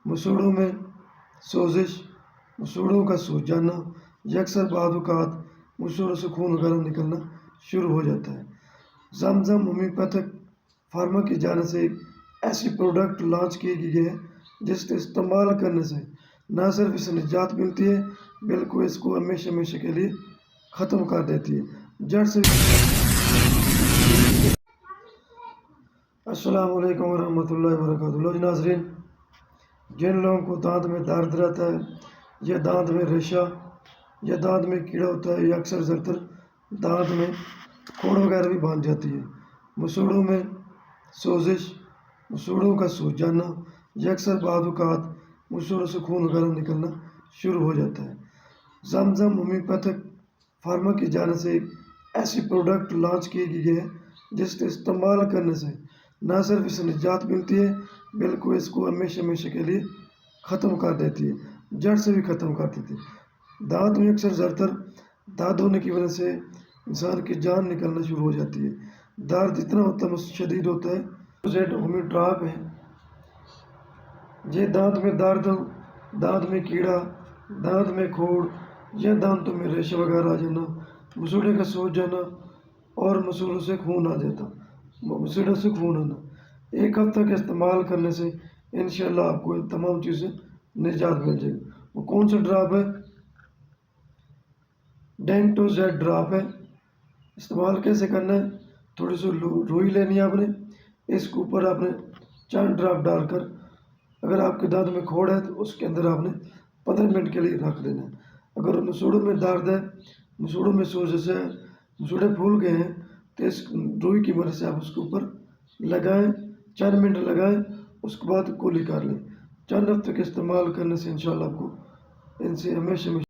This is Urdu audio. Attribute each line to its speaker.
Speaker 1: مسوڑوں میں سوزش، مسوڑوں کا سوج جانا یا اکثر بعض اوقات مسوڑوں سے خون وغیرہ نکلنا شروع ہو جاتا ہے۔ زمزم ہومیوپیتھک فارما کی جانب سے ایک ایسی پروڈکٹ لانچ کی گئی ہے جس کے استعمال کرنے سے نہ صرف اسے نجات ملتی ہے بلکہ اس کو ہمیشہ کے لیے ختم کر دیتی ہے، جڑ سے۔ السلام علیکم ورحمۃ اللہ وبرکاتہ۔ لوگ ناظرین، جن لوگوں کو دانت میں درد رہتا ہے یا دانت میں ریشہ یا دانت میں کیڑا ہوتا ہے یا اکثر زیادہ دانت میں کوڑ وغیرہ بھی باندھ جاتی ہے، مسوڑوں میں سوزش، مسوڑوں کا سوج جانا یا اکثر بعض اوقات مسوڑوں سے خون وغیرہ نکلنا شروع ہو جاتا ہے۔ زمزم ہومیوپیتھک فارما کی جانب سے ایک ایسی پروڈکٹ لانچ کی گئی ہے جس کے استعمال کرنے سے نہ صرف اسے نجات ملتی ہے بلکہ اس کو ہمیشہ کے لیے ختم کر دیتی ہے، جڑ سے بھی ختم کر دیتی ہے۔ دانت میں اکثر زیادہ درد ہونے کی وجہ سے انسان کی جان نکلنا شروع ہو جاتی ہے۔ درد اتنا ہوتا ہے، شدید ہوتا ہے۔ زیڈ ہومیو ڈراپ ہے، یہ دانت میں درد، دانت میں کیڑا، دانت میں کھوڑ یا دانتوں میں ریشہ وغیرہ آ جانا، مسوڑے کا سوج جانا اور مسوڑوں سے خون آ جاتا، مسوڑوں سے خون آنا، ایک ہفتہ کے استعمال کرنے سے انشاءاللہ آپ کو ان تمام چیزیں نجات مل جائے گی۔ وہ کون سا ڈراپ ہے؟ ڈینٹو زیڈ ڈراپ ہے۔ استعمال کیسے کرنا ہے؟ تھوڑی سی روئی لینی ہے آپ نے، اس کے اوپر آپ نے چند ڈراپ ڈال کر، اگر آپ کے دانت میں کھوڑ ہے تو اس کے اندر آپ نے 15 منٹ کے لیے رکھ دینا ہے۔ اگر مسوڑوں میں درد ہے، مسوڑوں میں سوزش ہے، مسوڑے پھول گئے ہیں تو اس روئی کی مدد سے آپ اس کے اوپر لگائیں، چند منٹ لگائیں، اس کے بعد کولی کر لیں۔ چند ہفتے کے استعمال کرنے سے انشاءاللہ آپ کو ان سے ہمیشہ